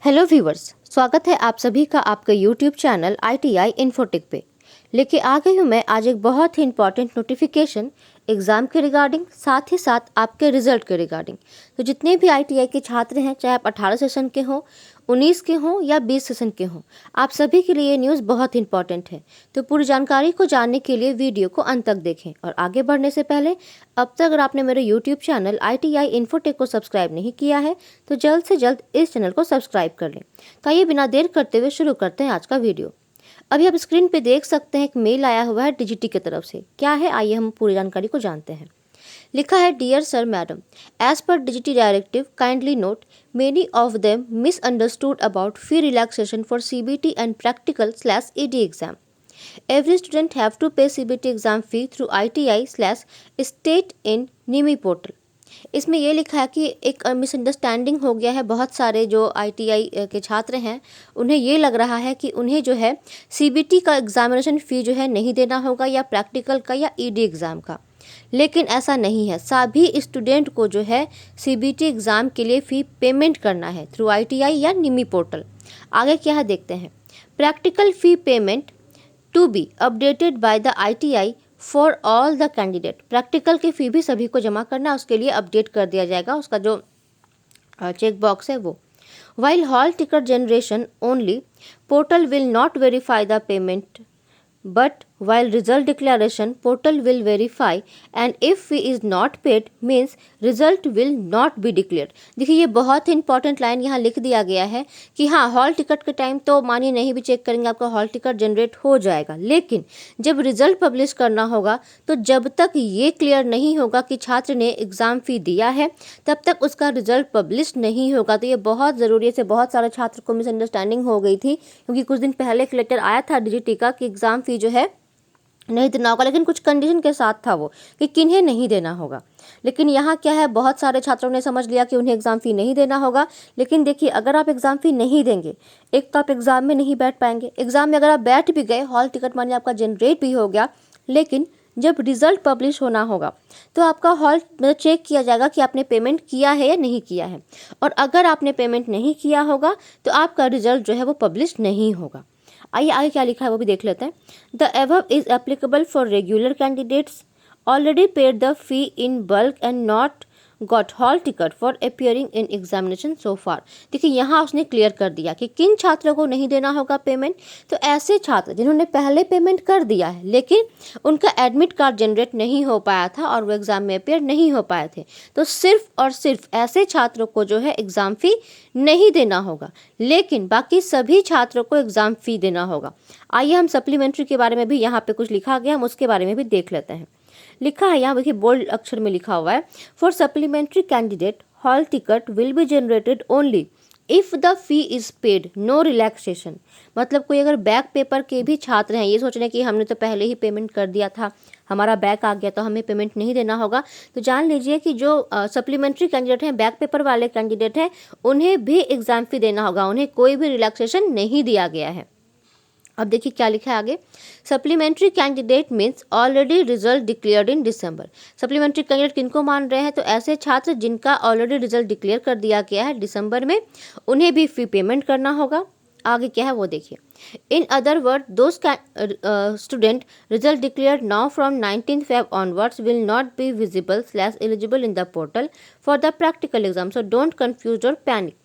Hello viewers, स्वागत है आप सभी का आपके यूट्यूब चैनल ITI इन्फोटेक पे। लेके आ गई हूँ मैं आज एक बहुत ही इंपॉर्टेंट नोटिफिकेशन एग्ज़ाम के रिगार्डिंग, साथ ही साथ आपके रिजल्ट के रिगार्डिंग। तो जितने भी ITI के छात्र हैं, चाहे आप 18 सेशन के हों, 19 के हों या 20 सेशन के हों, आप सभी के लिए ये न्यूज़ बहुत इंपॉर्टेंट है। तो पूरी जानकारी को जानने के लिए वीडियो को अंत तक देखें। और आगे बढ़ने से पहले अब तक अगर आपने मेरे यूट्यूब चैनल ITI इन्फोटेक को सब्सक्राइब नहीं किया है तो जल्द से जल्द इस चैनल को सब्सक्राइब कर लें। तो आइए बिना देर करते हुए शुरू करते हैं आज का वीडियो। अभी आप स्क्रीन पे देख सकते हैं एक मेल आया हुआ है DGT की तरफ से। क्या है, आइए हम पूरी जानकारी को जानते हैं। लिखा है, dear sir madam, as per DGT directive kindly note many of them misunderstood about fee relaxation for CBT and practical/ED exam. Every student have to pay CBT exam fee through ITI/state in NIMI portal. इसमें ये लिखा है कि एक misunderstanding हो गया है। बहुत सारे जो ITI के छात्र हैं उन्हें ये लग रहा है कि उन्हें जो है CBT का एग्जामिनेशन फ़ी जो है नहीं देना होगा, या प्रैक्टिकल का या ED एग्ज़ाम का। लेकिन ऐसा नहीं है। सभी स्टूडेंट को जो है CBT एग्ज़ाम के लिए फ़ी पेमेंट करना है थ्रू ITI या निमी पोर्टल। आगे क्या है देखते हैं। Practical fee payment to be updated by the ITI for all the candidate. Practical की फ़ी भी सभी को जमा करना है, उसके लिए अपडेट कर दिया जाएगा, उसका जो चेक बॉक्स है वो। While hall ticket generation only, portal will not verify the payment, but while result declaration portal will verify, and if fee is not paid means result will not be declared. देखिए ये बहुत ही important line यहाँ लिख दिया गया है कि हाँ, हॉल टिकट के टाइम तो मानिए नहीं भी चेक करेंगे, आपका हॉल टिकट जनरेट हो जाएगा, लेकिन जब रिजल्ट पब्लिश करना होगा तो जब तक ये क्लियर नहीं होगा कि छात्र ने एग्ज़ाम फ़ी दिया है तब तक उसका रिजल्ट पब्लिश नहीं होगा। तो ये बहुत ज़रूरी है। से बहुत सारे छात्र को मिसअंडरस्टैंडिंग हो गई थी, क्योंकि कुछ दिन पहले एक लेटर आया था DGT का कि एग्ज़ाम फ़ी जो है नहीं देना होगा, लेकिन कुछ कंडीशन के साथ था वो कि किन्हें नहीं देना होगा। लेकिन यहाँ क्या है, बहुत सारे छात्रों ने समझ लिया कि उन्हें एग्ज़ाम फ़ी नहीं देना होगा। लेकिन देखिए, अगर आप एग्ज़ाम फ़ी नहीं देंगे, एक तो आप एग्ज़ाम में नहीं बैठ पाएंगे। एग्ज़ाम में अगर आप बैठ भी गए, हॉल टिकट मानिए आपका जनरेट भी हो गया, लेकिन जब रिज़ल्ट पब्लिश होना होगा तो आपका हॉल में चेक किया जाएगा कि आपने पेमेंट किया है या नहीं किया है। और अगर आपने पेमेंट नहीं किया होगा तो आपका रिजल्ट जो है वो पब्लिश नहीं होगा। आइए आगे क्या लिखा है वो भी देख लेते हैं। The above is applicable for regular candidates already paid the fee in bulk and not got hall ticket for appearing in examination so far. देखिए यहाँ उसने क्लियर कर दिया कि किन छात्रों को नहीं देना होगा पेमेंट। तो ऐसे छात्र जिन्होंने पहले पेमेंट कर दिया है लेकिन उनका एडमिट कार्ड जनरेट नहीं हो पाया था और वो एग्ज़ाम में अपियर नहीं हो पाए थे, तो सिर्फ और सिर्फ ऐसे छात्रों को जो है एग्ज़ाम फ़ी नहीं देना होगा, लेकिन बाकी सभी छात्रों को एग्ज़ाम फ़ी देना होगा। आइए हम सप्लीमेंट्री के बारे में भी, यहाँ पे कुछ लिखा गया, हम उसके बारे में भी देख लेते हैं। लिखा है यहाँ देखिए, बोल्ड अक्षर में लिखा हुआ है, for supplementary candidate hall ticket will be generated only if the fee is paid, no relaxation. मतलब कोई अगर बैक पेपर के भी छात्र हैं, ये सोच रहे हैं कि हमने तो पहले ही पेमेंट कर दिया था, हमारा बैक आ गया तो हमें पेमेंट नहीं देना होगा, तो जान लीजिए कि जो सप्लीमेंट्री कैंडिडेट हैं, बैक पेपर वाले कैंडिडेट हैं, उन्हें भी एग्ज़ाम फ़ी देना होगा, उन्हें कोई भी रिलैक्सेशन नहीं दिया गया है। अब देखिए क्या लिखा है आगे। Supplementary candidate means already result declared इन दिसंबर। सप्लीमेंट्री कैंडिडेट किनको मान रहे हैं, तो ऐसे छात्र जिनका ऑलरेडी रिजल्ट डिक्लेयर कर दिया गया है दिसंबर में, उन्हें भी फी पेमेंट करना होगा। आगे क्या है वो देखिए। In other word those student result declared now from 19 Feb onwards will not be विजिबल/एलिजिबल in the portal for the practical exam, so don't confuse और पैनिक।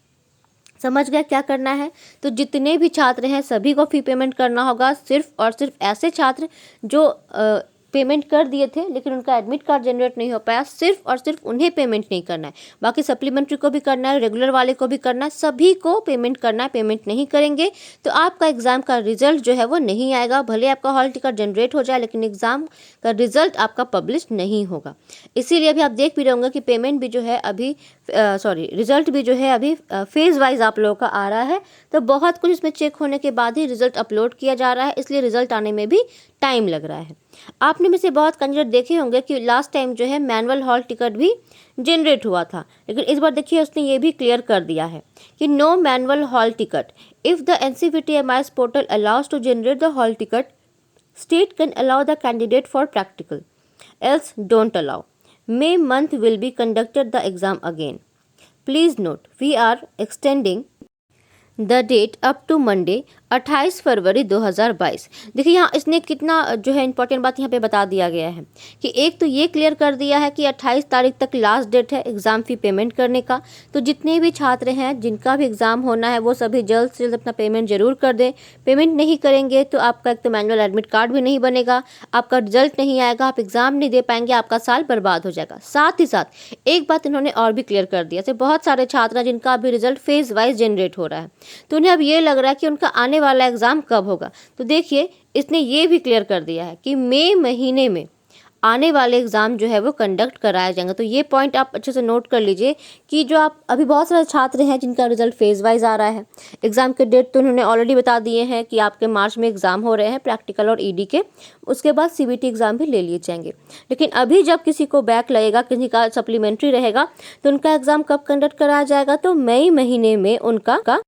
समझ गया क्या करना है। तो जितने भी छात्र हैं सभी को फ़ी पेमेंट करना होगा। सिर्फ और सिर्फ ऐसे छात्र जो पेमेंट कर दिए थे लेकिन उनका एडमिट कार्ड जनरेट नहीं हो पाया, सिर्फ और सिर्फ उन्हें पेमेंट नहीं करना है। बाकी सप्लीमेंट्री को भी करना है, रेगुलर वाले को भी करना है, सभी को पेमेंट करना है। पेमेंट नहीं करेंगे तो आपका एग्ज़ाम का रिजल्ट जो है वो नहीं आएगा। भले आपका हॉल टिकट जनरेट हो जाए लेकिन एग्ज़ाम का रिजल्ट आपका पब्लिश नहीं होगा। इसीलिए अभी आप देख भी रहे होंगे कि पेमेंट भी जो है अभी रिजल्ट भी जो है अभी फेज़ वाइज आप लोगों का आ रहा है। तो बहुत कुछ इसमें चेक होने के बाद ही रिजल्ट अपलोड किया जा रहा है, इसलिए रिजल्ट आने में भी टाइम लग रहा है। आपने में से बहुत कैंडिडेट देखे होंगे कि लास्ट टाइम जो है मैनुअल हॉल टिकट भी जनरेट हुआ था, लेकिन इस बार देखिए उसने ये भी क्लियर कर दिया है कि no manual hall ticket if the NCVTMIS portal allows to generate the hall ticket, state can allow the candidate for practical, else don't allow. May month will be conducted the exam again. Please note, we are extending the date up to Monday 28 February 2022। देखिए यहाँ इसने कितना जो है important बात यहाँ पे बता दिया गया है कि एक तो ये क्लियर कर दिया है कि 28 तारीख तक लास्ट डेट है एग्ज़ाम फ़ी पेमेंट करने का। तो जितने भी छात्र हैं जिनका भी एग्ज़ाम होना है वो सभी जल्द से जल्द अपना पेमेंट ज़रूर कर दें। पेमेंट नहीं करेंगे तो आपका एक तो मैनुअल एडमिट कार्ड भी नहीं बनेगा, आपका रिजल्ट नहीं आएगा, आप एग्ज़ाम नहीं दे पाएंगे, आपका साल बर्बाद हो जाएगा। साथ ही साथ एक बात इन्होंने और भी क्लियर कर दिया, जैसे बहुत सारे छात्र हैं जिनका अभी रिजल्ट फेज़ वाइज जनरेट हो रहा है, तो उन्हें अब ये लग रहा है कि उनका आने वाला एग्ज़ाम कब होगा। तो देखिए इसने ये भी क्लियर कर दिया है कि मई महीने में आने वाले एग्ज़ाम जो है वो कंडक्ट कराया जाएगा। तो ये पॉइंट आप अच्छे से नोट कर लीजिए कि जो आप अभी बहुत सारे छात्र हैं जिनका रिजल्ट फेज़ वाइज आ रहा है। एग्ज़ाम के डेट तो उन्होंने ऑलरेडी बता दिए हैं कि आपके मार्च में एग्ज़ाम हो रहे हैं प्रैक्टिकल और ईडी के, उसके बाद सीबीटी एग्ज़ाम भी ले लिए जाएंगे। लेकिन अभी जब किसी को बैक लगेगा, किसी का सप्लीमेंट्री रहेगा, तो उनका एग्ज़ाम कब कंडक्ट कराया जाएगा, तो मई महीने में उनका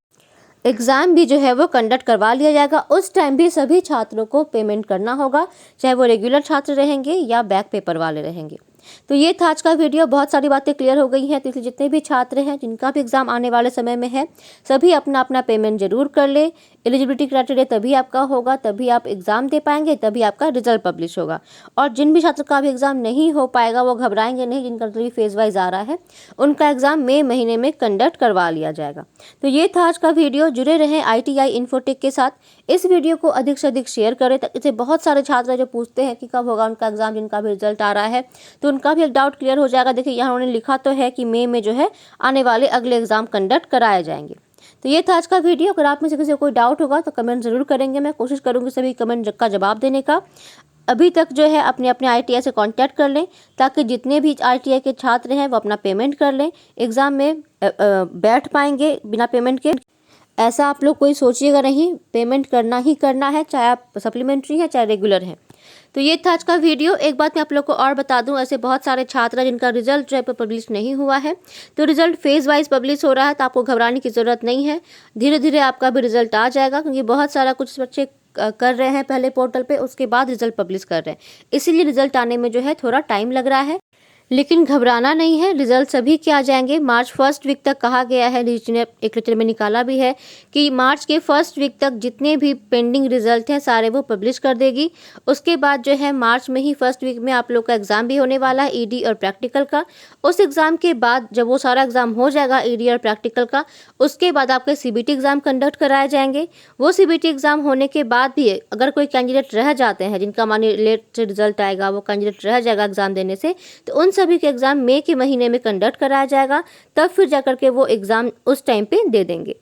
एग्ज़ाम भी जो है वो कंडक्ट करवा लिया जाएगा। उस टाइम भी सभी छात्रों को पेमेंट करना होगा, चाहे वो रेगुलर छात्र रहेंगे या बैक पेपर वाले रहेंगे। तो ये था आज का वीडियो, बहुत सारी बातें क्लियर हो गई हैं। तो इसलिए जितने भी छात्र हैं जिनका भी एग्ज़ाम आने वाले समय में है, सभी अपना अपना पेमेंट ज़रूर कर ले। एलिजिबिलिटी क्राइटेरिया तभी आपका होगा, तभी आप एग्ज़ाम दे पाएंगे, तभी आपका रिजल्ट पब्लिश होगा। और जिन भी छात्र का भी एग्ज़ाम नहीं हो पाएगा वो घबराएंगे नहीं, जिनका रिजल्ट फेज़ वाइज आ रहा है उनका एग्ज़ाम मई महीने में कंडक्ट करवा लिया जाएगा। तो ये था आज का वीडियो। जुड़े रहें ITI इन्फोटेक के साथ। इस वीडियो को अधिक से अधिक शेयर करें, इससे बहुत सारे छात्र जो पूछते हैं कि कब होगा उनका एग्ज़ाम, जिनका भी रिजल्ट आ रहा है, तो उनका भी एक डाउट क्लियर हो जाएगा। देखिए यहाँ उन्होंने लिखा तो है कि मई में जो है आने वाले अगले एग्ज़ाम कंडक्ट कराए जाएंगे। तो ये था आज का वीडियो। अगर आप में से किसी को कोई डाउट होगा तो कमेंट ज़रूर करेंगे, मैं कोशिश करूँगी सभी कमेंट का जवाब देने का। अभी तक जो है अपने अपने ITI से कांटेक्ट कर लें, ताकि जितने भी ITI के छात्र हैं वो अपना पेमेंट कर लें, एग्ज़ाम में बैठ पाएंगे बिना पेमेंट के। ऐसा आप लोग कोई सोचिएगा नहीं, पेमेंट करना ही करना है, चाहे आप सप्लीमेंट्री हैं चाहे रेगुलर हैं। तो ये था आज का वीडियो। एक बात मैं आप लोग को और बता दूं, ऐसे बहुत सारे छात्र हैं जिनका रिजल्ट जो है पब्लिश नहीं हुआ है, तो रिजल्ट फेज़ वाइज पब्लिश हो रहा है, तो आपको घबराने की ज़रूरत नहीं है। धीरे धीरे आपका भी रिजल्ट आ जाएगा, क्योंकि बहुत सारा कुछ बच्चे कर रहे हैं पहले पोर्टल पे, उसके बाद रिजल्ट पब्लिश कर रहे हैं, इसीलिए रिजल्ट आने में जो है थोड़ा टाइम लग रहा है। लेकिन घबराना नहीं है, रिजल्ट सभी के आ जाएंगे। मार्च फर्स्ट वीक तक कहा गया है, रीजन ने एक लेटर में निकाला भी है कि मार्च के फर्स्ट वीक तक जितने भी पेंडिंग रिजल्ट हैं सारे वो पब्लिश कर देगी। उसके बाद जो है मार्च में ही फर्स्ट वीक में आप लोग का एग्ज़ाम भी होने वाला है, ईडी और प्रैक्टिकल का। उस एग्ज़ाम के बाद जब वो सारा एग्ज़ाम हो जाएगा ईडी और प्रैक्टिकल का, उसके बाद आपके CBT एग्ज़ाम कंडक्ट कराए जाएंगे। वो CBT एग्ज़ाम होने के बाद भी अगर कोई कैंडिडेट रह जाते हैं, जिनका मानिए लेट से रिजल्ट आएगा, वो कैंडिडेट रह जाएगा एग्ज़ाम देने से, तो उन सभी के एग्ज़ाम मई के महीने में कंडक्ट कराया जाएगा। तब फिर जाकर के वो एग्ज़ाम उस टाइम पे दे देंगे।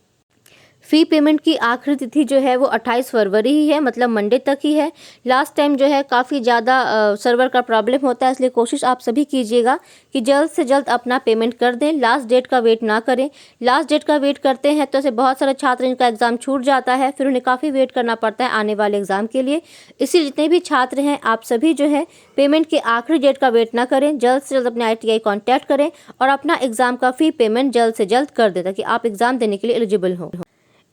फ़ी पेमेंट की आखिरी तिथि जो है वो 28 फरवरी ही है, मतलब मंडे तक ही है। लास्ट टाइम जो है काफ़ी ज़्यादा सर्वर का प्रॉब्लम होता है, इसलिए कोशिश आप सभी कीजिएगा कि जल्द से जल्द अपना पेमेंट कर दें, लास्ट डेट का वेट ना करें। लास्ट डेट का वेट करते हैं तो ऐसे बहुत सारे छात्र इनका एग्ज़ाम छूट जाता है, फिर उन्हें काफ़ी वेट करना पड़ता है आने वाले एग्ज़ाम के लिए। इसलिए जितने भी छात्र हैं आप सभी जो है पेमेंट के आखिरी डेट का वेट ना करें, जल्द से जल्द अपने ITI कॉन्टैक्ट करें और अपना एग्ज़ाम का फ़ी पेमेंट जल्द से जल्द कर दें, ताकि आप एग्ज़ाम देने के लिए एलिजिबल हों।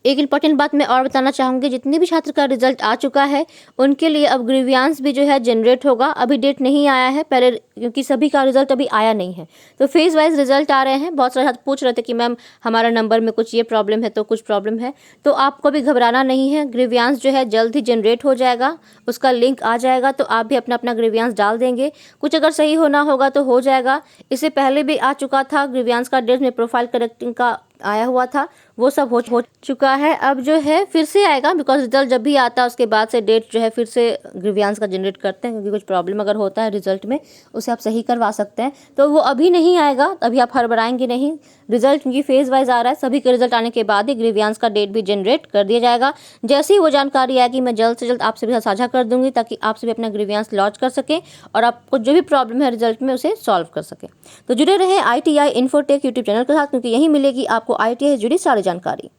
एक इम्पॉर्टेंट बात मैं और बताना चाहूँगी, जितने भी छात्र का रिजल्ट आ चुका है उनके लिए अब ग्रीवियांस भी जो है जनरेट होगा। अभी डेट नहीं आया है पहले, क्योंकि सभी का रिजल्ट अभी आया नहीं है, तो फेज़ वाइज रिजल्ट आ रहे हैं। बहुत सारे छात्र पूछ रहे थे कि मैम हमारा नंबर में कुछ ये प्रॉब्लम है, तो कुछ प्रॉब्लम है, तो आपको भी घबराना नहीं है। ग्रीवियांस जो है जल्द ही जनरेट हो जाएगा, उसका लिंक आ जाएगा, तो आप भी अपना अपना ग्रीवियांस डाल देंगे। कुछ अगर सही होना होगा तो हो जाएगा। इससे पहले भी आ चुका था ग्रीवियांस का डेट में, प्रोफाइल करेक्टिंग का आया हुआ था, वो सब हो चुका है। अब जो है फिर से आएगा, बिकॉज रिजल्ट जब भी आता है उसके बाद से डेट जो है फिर से ग्रीवियांस का जनरेट करते हैं, क्योंकि कुछ प्रॉब्लम अगर होता है रिजल्ट में उसे आप सही करवा सकते हैं। तो वो अभी नहीं आएगा, अभी आप हड़बड़ाएंगे नहीं। रिजल्ट क्योंकि फेज़ वाइज आ रहा है, सभी के रिजल्ट आने के बाद ही ग्रीवियांस का डेट भी जनरेट कर दिया जाएगा। जैसे ही वो जानकारी आएगी मैं जल्द से जल्द आपसे भी साझा कर दूंगी, ताकि आप सभी अपना ग्रीवियांस लॉन्च कर सकें और आपको जो भी प्रॉब्लम है रिजल्ट में उसे सॉल्व कर सकें। तो जुड़े रहे ITI इन्फोटेक यूट्यूब चैनल के साथ, क्योंकि यहीं मिलेगी आपको ITI से जुड़ी सारी जानकारी।